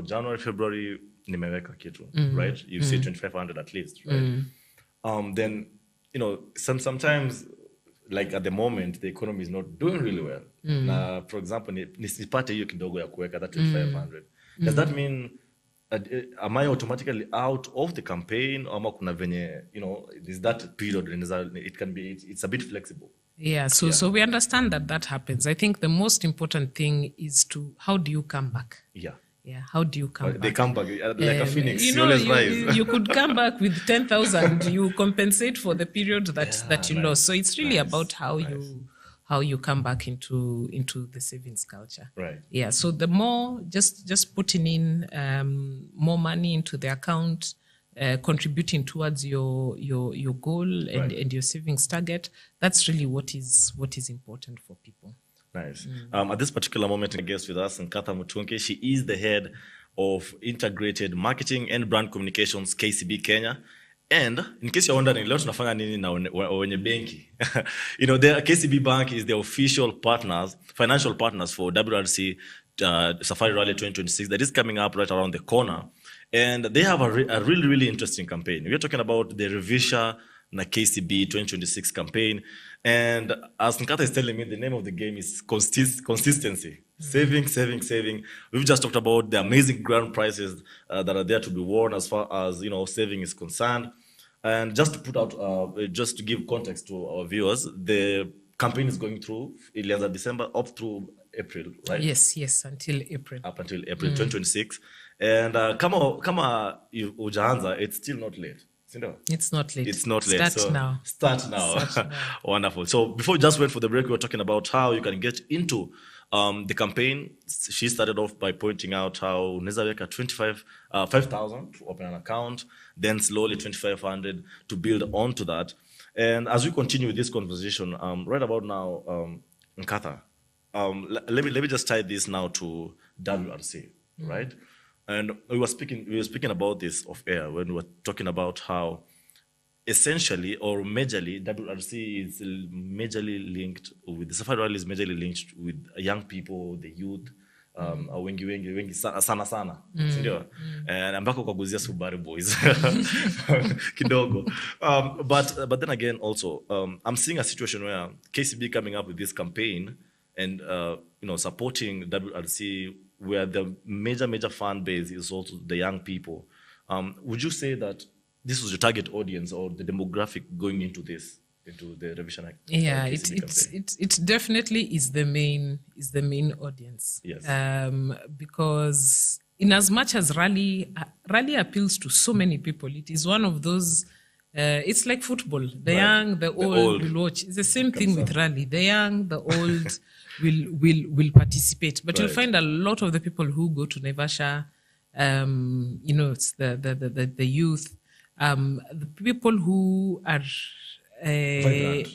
example, January, February, nimeweka kitu, right? You see 2,500 at least, right? Then, sometimes, like at the moment, the economy is not doing really well. For example, nisipate hiyo kidogo ya kuweka that 2,500. Does that mean, am I automatically out of the campaign? Or kuna venye, is that period, and it can be, it's a bit flexible. Yeah, so we understand that happens. I think the most important thing is how do you come back? Yeah, how do you come back? They come back like a phoenix. You always rise. You could come back with 10,000. You compensate for the period that you lost. So it's really about how you come back into the savings culture. Right. Yeah. So the more just putting in more money into the account, contributing towards your goal and your savings target. That's really what is important for people. Nice. At this particular moment, a guest with us, Nkatha Mutunke. She is the head of Integrated Marketing and Brand Communications, KCB Kenya. And in case you're wondering, leo tunafanya nini na wenye benki? The KCB Bank is the official financial partners for WRC Safari Rally 2026 that is coming up right around the corner. And they have a really, really interesting campaign. We're talking about the Revvvisha Na Kcb 2026 campaign. And as Nkatha is telling me, the name of the game is consistency. Saving. We've just talked about the amazing grand prizes that are there to be won as far as, saving is concerned. And just to put out, just to give context to our viewers, the campaign is going through ilianza December up through April, right? Yes, until April. Up until April 2026. And kama ujaanza, it's still not late. It's not late. It's not late. Start now. Wonderful. So before we just went for the break, we were talking about how you can get into the campaign. She started off by pointing out how unaweza weka 5,000 to open an account, then slowly 2,500 to build onto that. And as we continue with this conversation, right about now, Nkatha, let me just tie this now to WRC, right? And we were speaking about this off air when we were talking about how essentially or majorly WRC is majorly linked with the Safari Rally is majorly linked with young people, the youth, wengi sana sindio? And ambako kaguzia Subaru boys kidogo. But then again also I'm seeing a situation where KCB coming up with this campaign and supporting WRC where the major fan base is also the young people. Would you say that this was your target audience or the demographic going into the Revvvisha Na Kcb? Yeah, it definitely is the main audience. Yes. Because in as much as rally appeals to so many people, it is one of those. It's like football. The young, the old will watch. It's the same thing with rally. The young, the old will participate. But you'll find a lot of the people who go to Revvvisha, it's the youth, the people who are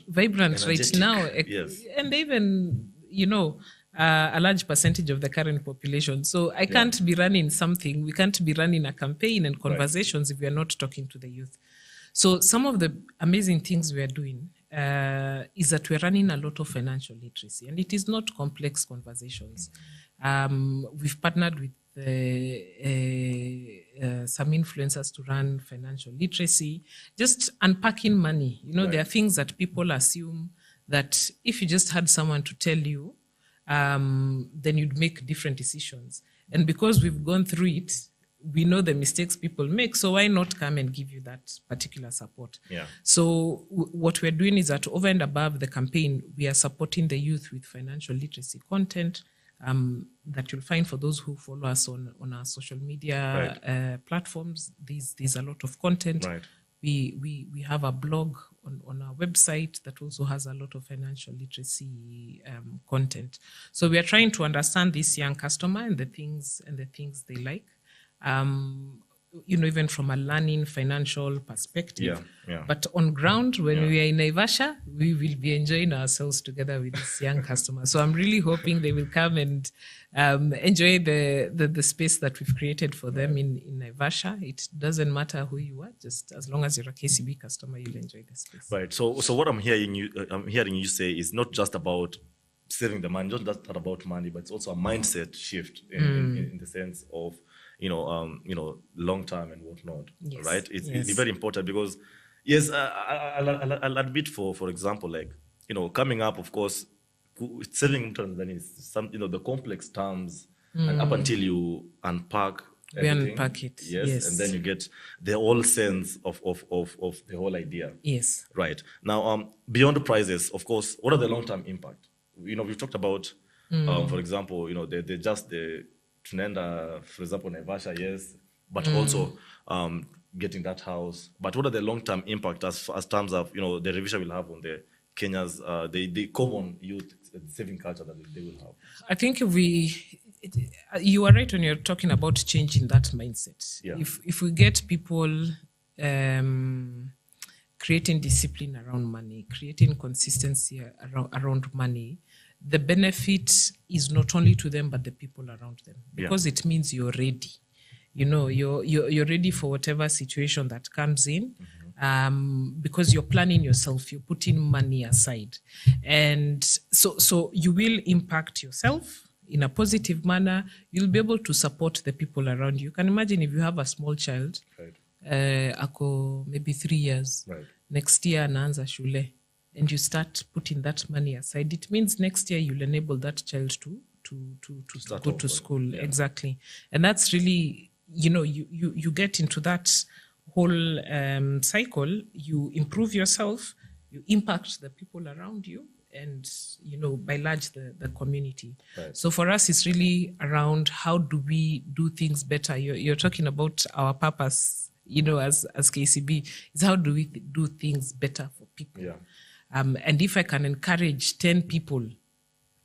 vibrant right now, yes. And even a large percentage of the current population. So we can't be running a campaign and conversations if we are not talking to the youth. So some of the amazing things we are doing is that we're running a lot of financial literacy, and it is not complex conversations. We've partnered with some influencers to run financial literacy, just unpacking money. There are things that people assume that if you just had someone to tell you, then you'd make different decisions. And because we've gone through it, we know the mistakes people make, so why not come and give you that particular support? Yeah. So what we're doing is that over and above the campaign, we are supporting the youth with financial literacy content that you'll find for those who follow us on our social media platforms. There's a lot of content. Right. We have a blog on our website that also has a lot of financial literacy content. So we are trying to understand this young customer and the things they like. Even from a learning financial perspective. Yeah. But on ground, when we are in Revvvisha, we will be enjoying ourselves together with this young customer. So I'm really hoping they will come and enjoy the space that we've created for them in Revvvisha. It doesn't matter who you are, just as long as you're a KCB customer, you'll enjoy the space. Right. So what I'm hearing you say is not just about saving the money, not just about money, but it's also a mindset shift in the sense of long term and whatnot, Yes, right? It's yes. very important because, yes, I'll admit for example, like, coming up, of course, saving terms, then is some, the complex terms, and up until you unpack We everything, unpack it, yes, and then yes. you get the whole sense of the whole idea. Yes. Right. Now, beyond the prices, of course, what are the long-term impact? We've talked about, for example, they just the tunaenda, for example, Naivasha, yes, but also getting that house. But what are the long-term impact as terms of, the Revvvisha will have on the Kenya's, the common youth saving culture that they will have? I think you are right when you're talking about changing that mindset. Yeah. If we get people creating discipline around money, creating consistency around money, the benefit is not only to them but the people around them, because it means you're ready. You're ready for whatever situation that comes in. Because you're planning yourself, you're putting money aside, and so you will impact yourself in a positive manner. You'll be able to support the people around you. You can imagine if you have a small child, Right. ako maybe 3 years, Right. next year anaanza shule, and you start putting that money aside, it means next year you'll enable that child to go to school. Yeah. Exactly. And that's really, you get into that whole cycle. You improve yourself, you impact the people around you, and by large the community. Right. So for us, it's really around how do we do things better. You're talking about our purpose, as KCB, is how do we do things better for people. Yeah. And if I can encourage 10 people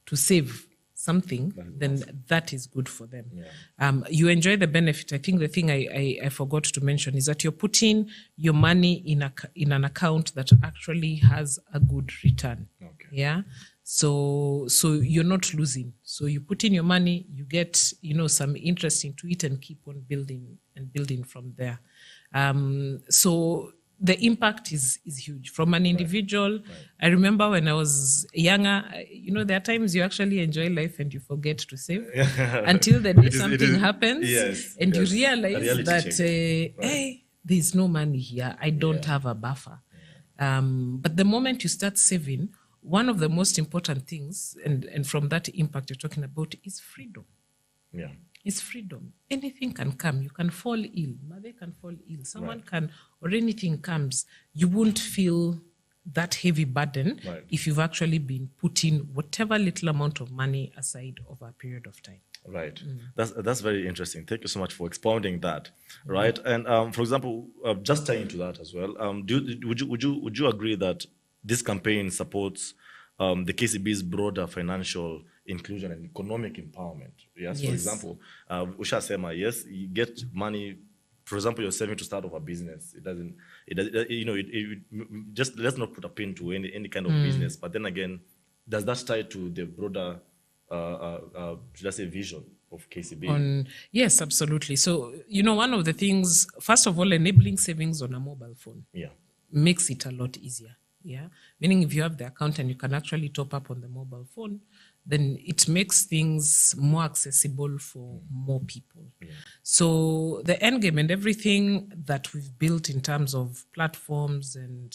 to save something, then that is good for them. Yeah. You enjoy the benefit. I think the thing I forgot to mention is that you're putting your money in an account that actually has a good return. Okay. Yeah. So you're not losing. So you put in your money, you get some interest into it, and keep on building from there. So the impact is huge from an individual. Right. I remember when I was younger, there are times you actually enjoy life and you forget to save until the day something happens, yes, and yes. You realize that, hey, there's no money here. I don't have a buffer. But the moment you start saving, one of the most important things, and from that impact you're talking about, is freedom. Yeah. It's freedom. Anything can come. You can fall ill. Mother can fall ill. Someone can, or anything comes. You won't feel that heavy burden if you've actually been putting whatever little amount of money aside over a period of time. Right. That's very interesting. Thank you so much for expounding that. Right. And for example, just tying into that as well, would you agree that this campaign supports the KCB's broader financial inclusion and economic empowerment? Yes. For example, Usha Sema, yes, you get money. For example, you're saving to start off a business. Just let's not put a pin to any kind of business. But then again, does that tie to the broader, should I say, vision of KCB? Yes, absolutely. So, one of the things, first of all, enabling savings on a mobile phone makes it a lot easier. Yeah. Meaning if you have the account and you can actually top up on the mobile phone, then it makes things more accessible for more people. Yeah. So the end game and everything that we've built in terms of platforms and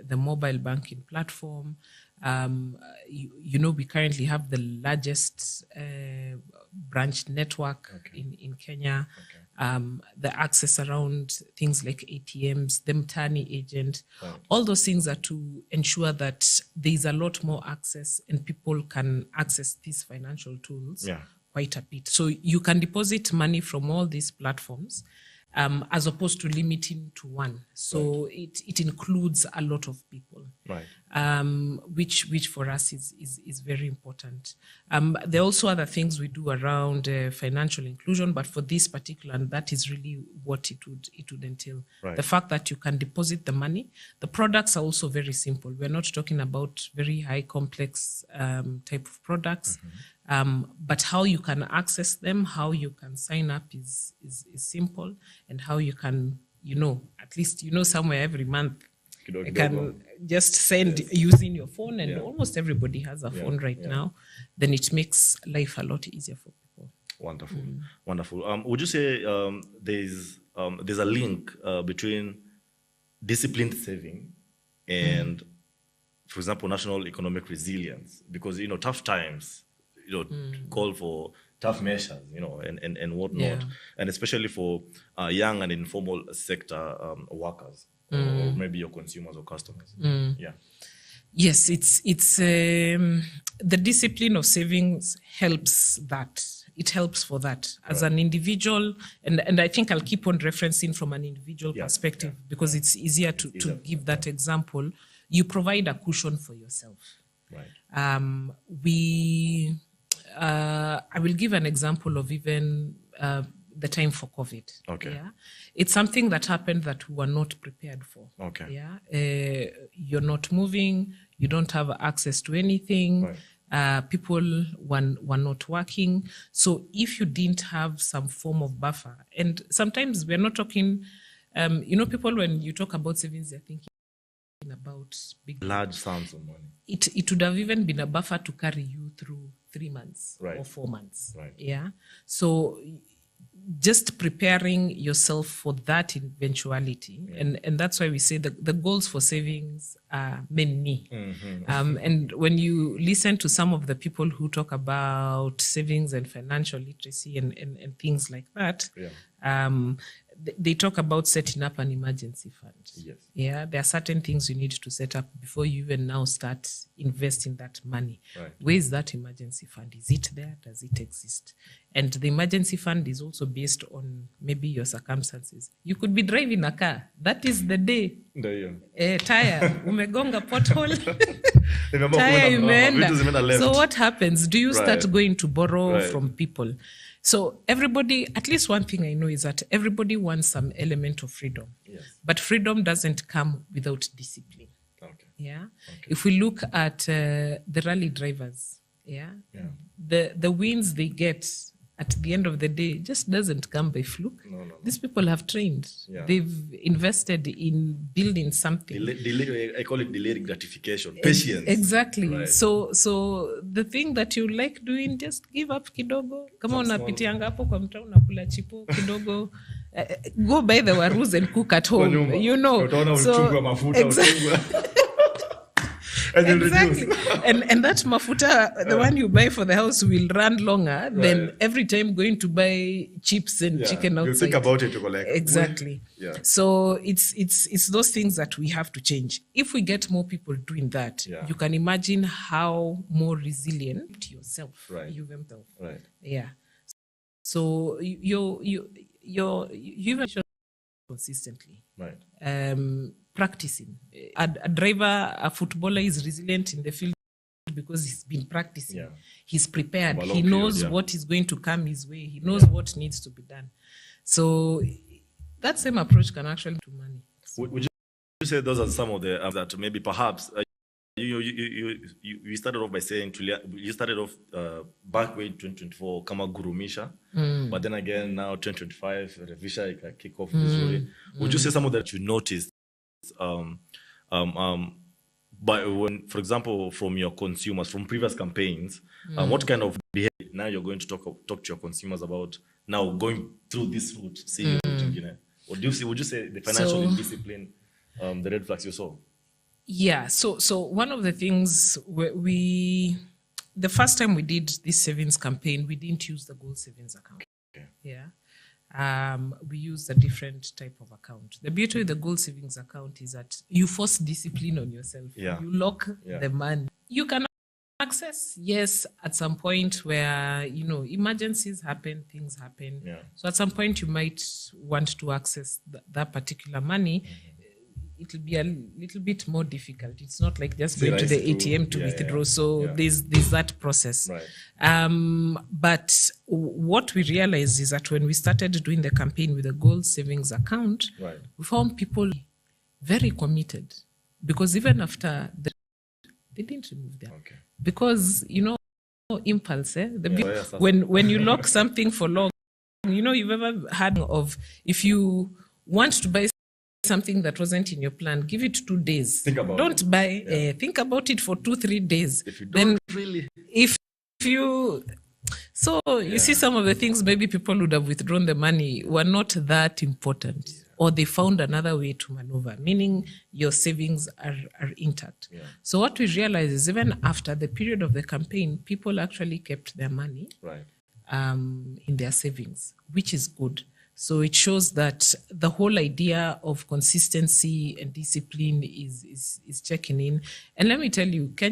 the mobile banking platform, we currently have the largest branch network in Kenya. The access around things like ATMs, the Mtani agent, all those things are to ensure that there's a lot more access and people can access these financial tools quite a bit. So you can deposit money from all these platforms as opposed to limiting to one. So it includes a lot of people, which for us is very important. There are also other things we do around financial inclusion, but for this particular, and that is really what it would entail. The fact that you can deposit the money. The products are also very simple. We're not talking about very high complex type of products. But how you can access them, how you can sign up is simple, and how you can, at least, somewhere every month you can just send using your phone, and almost everybody has a phone now. Then it makes life a lot easier for people. Wonderful, wonderful. Would you say there's a link between disciplined saving and, for example, national economic resilience? Because tough times, call for tough measures, and whatnot, and especially for young and informal sector workers, or maybe your consumers or customers. Yeah. Yes, it's the discipline of savings helps that. It helps for that as an individual, and I think I'll keep on referencing from an individual perspective because it's easier to give that example. You provide a cushion for yourself. Right. I will give an example of even the time for COVID. Okay. Yeah, it's something that happened that we were not prepared for. Okay. Yeah, you're not moving. You don't have access to anything. Right. People were not working. So if you didn't have some form of buffer, and sometimes we're not talking, people, when you talk about savings, they're thinking about big, large sums of money. It would have even been a buffer to carry you through 3 months or 4 months. Right. Yeah. So just preparing yourself for that eventuality. And that's why we say the goals for savings are many. And when you listen to some of the people who talk about savings and financial literacy and things like that, they talk about setting up an emergency fund. Yes. Yeah, there are certain things you need to set up before you even now start investing that money. Right. Where is that emergency fund? Is it there? Does it exist? And the emergency fund is also based on maybe your circumstances. You could be driving a car. That is the day. Tire, umegonga pothole. Tire imeenda. So what happens? Do you start going to borrow from people? So everybody, at least one thing I know is that everybody wants some element of freedom. Yes. But freedom doesn't come without discipline. Okay. Yeah. Okay. If we look at the rally drivers, the wins they get at the end of the day just doesn't come by fluke. No. These people have trained. Yeah. They've invested in building something. I call it delayed gratification. Patience. Exactly. Right. So the thing that you like doing, just give up kidogo. Kama unapitianga hapo kwa mtaa unakula chipo kidogo. Go buy the warus and cook at home. So, exactly. Exactly. And that mafuta, the one you buy for the house, will run longer than every time going to buy chips and chicken outside. You think about it, like, exactly. Yeah. So it's those things that we have to change. If we get more people doing that, you can imagine how more resilient yourself you themselves. Right. Yeah. So you even consistently. Right. Practicing. A driver, a footballer is resilient in the field because he's been practicing. Yeah. He's prepared. He knows what is going to come his way. He knows what needs to be done. So that same approach can actually do money. So, would you say those are some of the that maybe perhaps you started off by saying you started off back way 2024 kama gurumisha, but then again now 2025 Revvvisha kick off vizuri. Would you say some of that you noticed but when, for example, from your consumers from previous campaigns, what kind of behavior now you're going to talk to your consumers about now going through this route, seeing would you say the financial discipline, the red flags you saw? Yeah, so one of the things the first time we did this savings campaign, we didn't use the gold savings account. Okay. Yeah. We use a different type of account. The beauty with the gold savings account is that you force discipline on yourself. Yeah. You lock the money. You can access, yes, at some point where, emergencies happen, things happen. Yeah. So at some point you might want to access that particular money. It'll be a little bit more difficult. It's not like just going to the ATM to withdraw. So there's that process. Right. But what we realized is that when we started doing the campaign with the gold savings account, we found people very committed because even after they didn't remove them. Okay. Because, impulse, when you lock something for long, you've ever heard of if you want to buy something that wasn't in your plan, give it 2 days. Don't buy. Think about it for 2-3 days. If you don't So you see, some of the things maybe people would have withdrawn the money were not that important, or they found another way to maneuver, meaning your savings are intact. Yeah. So what we realize is even after the period of the campaign, people actually kept their money Right. in their savings, which is good. So it shows that the whole idea of consistency and discipline is checking in. And let me tell you, Kenya